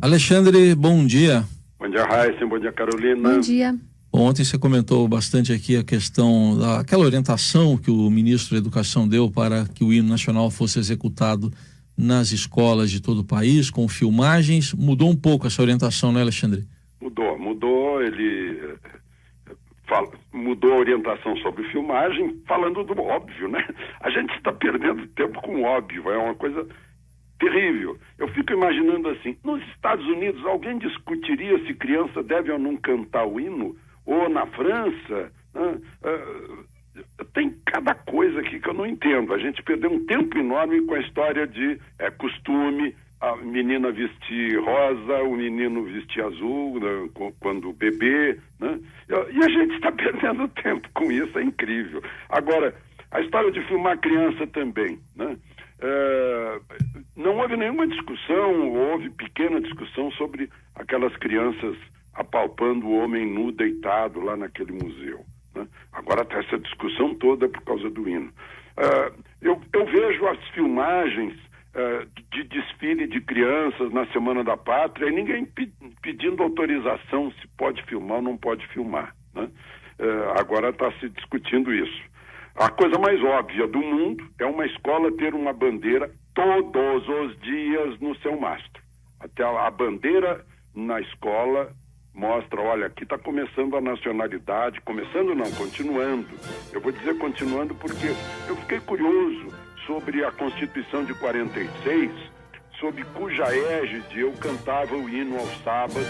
Alexandre, bom dia. Bom dia, Raíssa, bom dia, Carolina. Bom dia. Ontem você comentou bastante aqui a questão daquela orientação que o ministro da Educação deu para que o hino nacional fosse executado nas escolas de todo o país, com filmagens. Mudou um pouco essa orientação, né, Alexandre? Mudou, ele mudou a orientação sobre filmagem, falando do óbvio, né? A gente está perdendo tempo com o óbvio, é uma coisa terrível. Eu fico imaginando assim, nos Estados Unidos alguém discutiria se criança deve ou não cantar o hino? Ou na França? Tem cada coisa aqui que eu não entendo. A gente perdeu um tempo enorme com a história de costume, a menina vestir rosa, o menino vestir azul, né, quando bebê, né? E a gente está perdendo tempo com isso, é incrível. Agora, a história de filmar criança também, né? Não houve nenhuma discussão, houve pequena discussão sobre aquelas crianças apalpando o homem nu deitado lá naquele museu, né? Agora está essa discussão toda por causa do hino. Eu vejo as filmagens de desfile de crianças na Semana da Pátria e ninguém pedindo autorização se pode filmar ou não pode filmar, né? Agora está se discutindo isso. A coisa mais óbvia do mundo é uma escola ter uma bandeira todos os dias no seu mastro. Até a bandeira na escola mostra, olha, aqui está começando a nacionalidade, continuando. Eu vou dizer continuando porque eu fiquei curioso sobre a Constituição de 46, sob cuja égide eu cantava o hino aos sábados,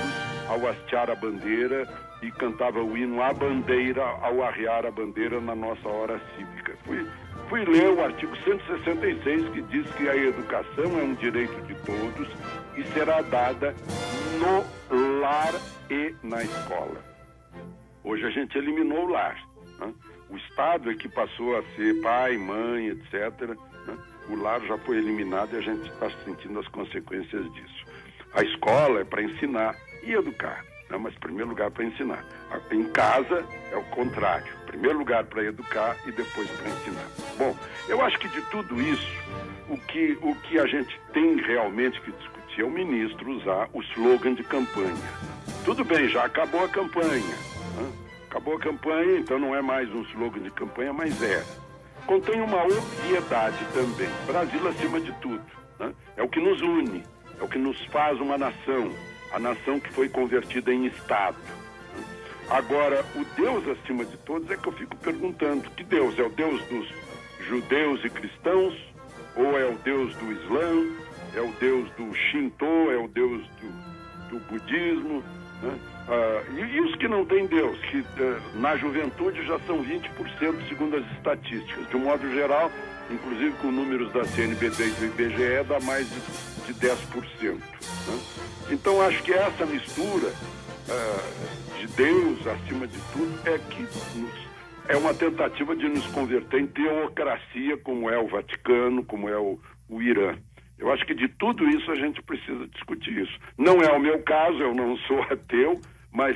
ao hastear a bandeira, e cantava o hino à bandeira ao arriar a bandeira na nossa hora cívica. Fui ler o artigo 166, que diz que a educação é um direito de todos e será dada no lar e na escola. Hoje a gente eliminou o lar, né? O Estado é que passou a ser pai, mãe, etc., né? O lar já foi eliminado e a gente está sentindo as consequências disso. A escola é para ensinar e educar, né? Mas em primeiro lugar para ensinar. Em casa é o contrário. Em primeiro lugar para educar e depois para ensinar. Bom, eu acho que de tudo isso, o que a gente tem realmente que discutir é o ministro usar o slogan de campanha. Tudo bem, já acabou a campanha, né? Acabou a campanha, então não é mais um slogan de campanha, mas era. Contém uma obviedade também. Brasil acima de tudo, né? É o que nos une, é o que nos faz uma nação, a nação que foi convertida em Estado. Agora, o Deus acima de todos é que eu fico perguntando, que Deus? É o Deus dos judeus e cristãos? Ou é o Deus do Islã? É o Deus do Shinto? É o Deus do budismo? Né? E os que não têm Deus, que na juventude já são 20%, segundo as estatísticas. De um modo geral, inclusive com números da CNBD e do IBGE, dá mais de 10%. Né? Então, acho que essa mistura de Deus, acima de tudo, é uma tentativa de nos converter em teocracia, como é o Vaticano, como é o Irã. Eu acho que de tudo isso a gente precisa discutir isso. Não é o meu caso, eu não sou ateu, mas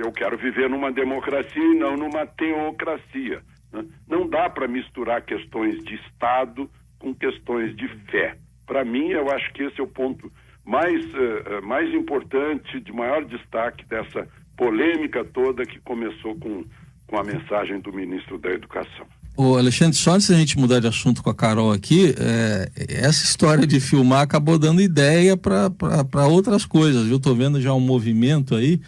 eu quero viver numa democracia e não numa teocracia, né? Não dá para misturar questões de Estado com questões de fé. Para mim, eu acho que esse é o ponto mais importante, de maior destaque dessa polêmica toda que começou com a mensagem do ministro da Educação. Ô Alexandre, só antes da gente mudar de assunto com a Carol aqui, essa história de filmar acabou dando ideia para outras coisas, viu? Tô vendo já um movimento aí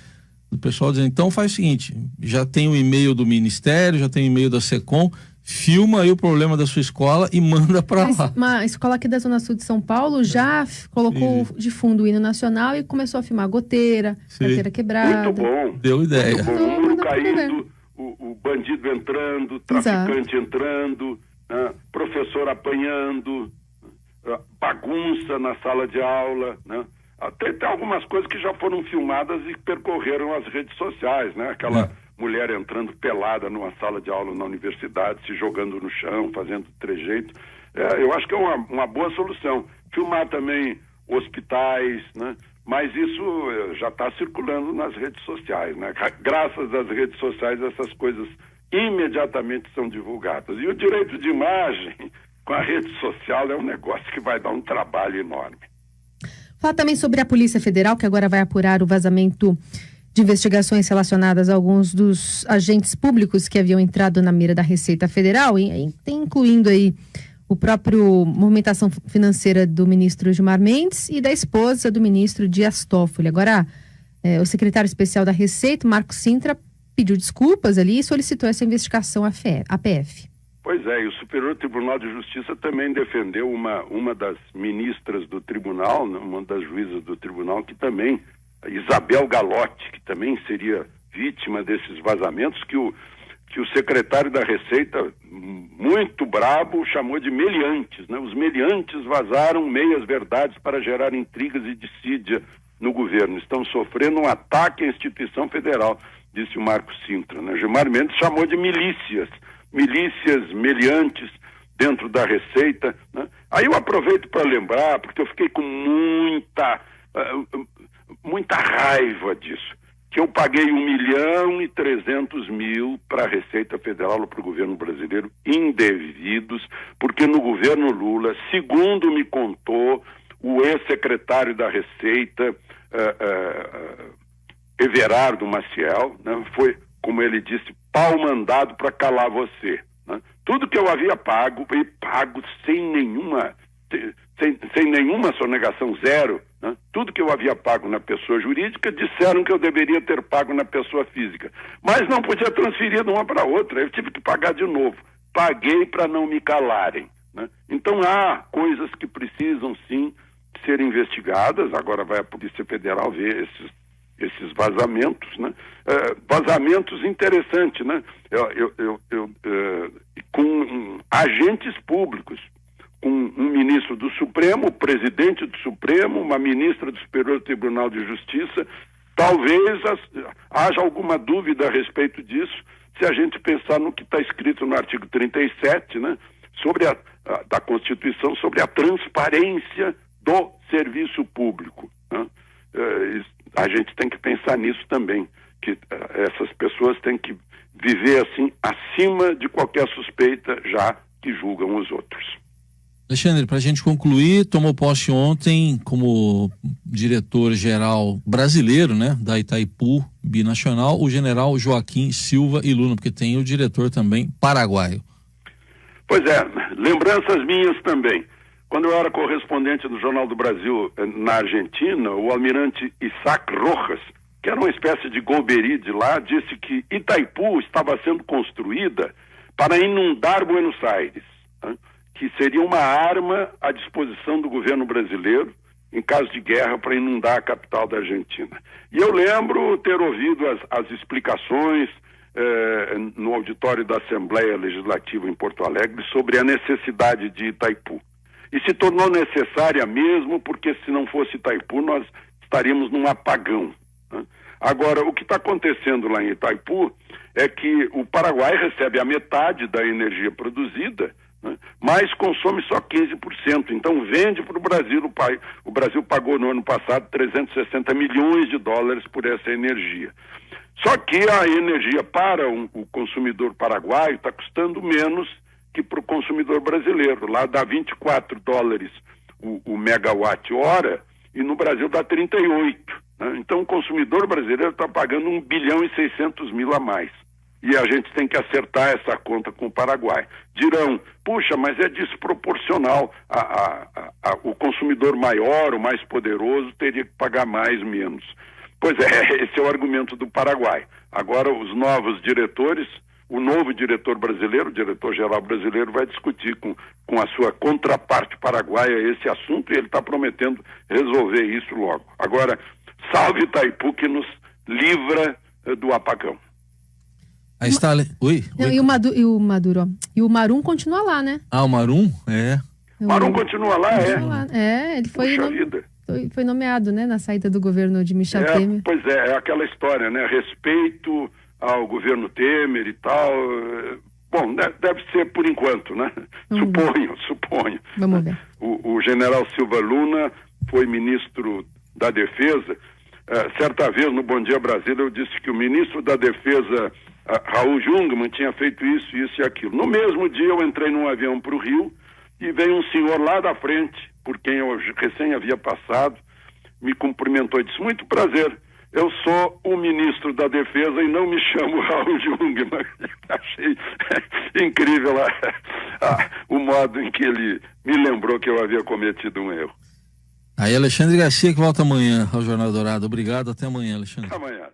do pessoal dizendo, então faz o seguinte, já tem o e-mail do Ministério, já tem o e-mail da SECOM, filma aí o problema da sua escola e manda para lá. Uma escola aqui da Zona Sul de São Paulo já colocou de fundo o hino nacional e começou a filmar goteira, carteira quebrada. Muito bom. Deu ideia. Muito bom. O muro caindo, o bandido entrando, traficante entrando, professor apanhando, bagunça na sala de aula, né? Até tem algumas coisas que já foram filmadas e percorreram as redes sociais, né? Aquela mulher entrando pelada numa sala de aula na universidade, se jogando no chão, fazendo trejeito. Eu acho que é uma boa solução. Filmar também hospitais, né? Mas isso já está circulando nas redes sociais, né? Graças às redes sociais, essas coisas imediatamente são divulgadas. E o direito de imagem com a rede social é um negócio que vai dar um trabalho enorme. Fala também sobre a Polícia Federal, que agora vai apurar o vazamento de investigações relacionadas a alguns dos agentes públicos que haviam entrado na mira da Receita Federal, incluindo aí o próprio movimentação financeira do ministro Gilmar Mendes e da esposa do ministro Dias Toffoli. Agora, o secretário especial da Receita, Marco Sintra, pediu desculpas ali e solicitou essa investigação à PF. Pois é, e o Superior Tribunal de Justiça também defendeu uma das ministras do tribunal, uma das juízas do tribunal, que também, Isabel Galotti, que também seria vítima desses vazamentos, que o secretário da Receita, muito brabo, chamou de meliantes, né? Os meliantes vazaram meias verdades para gerar intrigas e dissídia no governo. Estão sofrendo um ataque à instituição federal, disse o Marco Sintra, né? Gilmar Mendes chamou de milícias meliantes dentro da Receita, né? Aí eu aproveito para lembrar, porque eu fiquei com muita raiva disso, que eu paguei 1.300.000 para a Receita Federal ou para o governo brasileiro, indevidos, porque no governo Lula, segundo me contou o ex-secretário da Receita, Everardo Maciel, né, foi, como ele disse, pau mandado para calar você, né? Tudo que eu havia pago, e pago sem nenhuma sonegação, zero, né? Tudo que eu havia pago na pessoa jurídica, disseram que eu deveria ter pago na pessoa física, mas não podia transferir de uma para outra, eu tive que pagar de novo. Paguei para não me calarem, né? Então há coisas que precisam sim ser investigadas. Agora vai a Polícia Federal ver esses vazamentos, né? Vazamentos interessantes, né? Com agentes públicos, com um ministro do Supremo, o presidente do Supremo, uma ministra do Superior Tribunal de Justiça. Talvez haja alguma dúvida a respeito disso, se a gente pensar no que está escrito no artigo 37, né? Sobre da Constituição, sobre a transparência do serviço público, né? A gente tem que pensar nisso também, que essas pessoas têm que viver assim, acima de qualquer suspeita, já que julgam os outros. Alexandre, para a gente concluir, tomou posse ontem como diretor-geral brasileiro, né, da Itaipu Binacional, o general Joaquim Silva e Luna, porque tem o diretor também paraguaio. Pois é, lembranças minhas também. Quando eu era correspondente do Jornal do Brasil na Argentina, o almirante Isaac Rojas, que era uma espécie de Golbery de lá, disse que Itaipu estava sendo construída para inundar Buenos Aires, né? Que seria uma arma à disposição do governo brasileiro em caso de guerra para inundar a capital da Argentina. E eu lembro ter ouvido as explicações no auditório da Assembleia Legislativa em Porto Alegre sobre a necessidade de Itaipu. E se tornou necessária mesmo, porque se não fosse Itaipu, nós estaríamos num apagão, né? Agora, o que está acontecendo lá em Itaipu é que o Paraguai recebe a metade da energia produzida, né? Mas consome só 15%. Então vende para o Brasil. O Brasil pagou no ano passado 360 milhões de dólares por essa energia. Só que a energia para o consumidor paraguaio está custando menos que para o consumidor brasileiro. Lá dá 24 dólares o megawatt-hora e no Brasil dá 38. Né? Então o consumidor brasileiro está pagando 1.600.000 a mais. E a gente tem que acertar essa conta com o Paraguai. Dirão, puxa, mas é desproporcional. O consumidor maior, o mais poderoso, teria que pagar mais, menos. Pois é, esse é o argumento do Paraguai. Agora os novos diretores, o novo diretor brasileiro, o diretor-geral brasileiro, vai discutir com a sua contraparte paraguaia esse assunto e ele está prometendo resolver isso logo. Agora, salve Itaipu, que nos livra do apagão. Aí está... Oi? Não, e o Maduro, e o Marum continua lá, né? Ah, o Marum? É. Marum continua lá, ele foi nomeado, né, na saída do governo de Michel Temer. Pois é aquela história, né? Respeito ao governo Temer e tal. Bom, deve ser por enquanto, né? Suponho. Vamos ver. O general Silva Luna foi ministro da Defesa. Certa vez no Bom Dia Brasília eu disse que o ministro da Defesa, Raul Jungmann, tinha feito isso e aquilo. No mesmo dia eu entrei num avião para o Rio e veio um senhor lá da frente, por quem eu recém havia passado, me cumprimentou e disse: muito prazer, eu sou o ministro da Defesa e não me chamo Raul Jungmann. Achei incrível o modo em que ele me lembrou que eu havia cometido um erro. Aí Alexandre Garcia, que volta amanhã ao Jornal Dourado. Obrigado, até amanhã, Alexandre. Amanhã.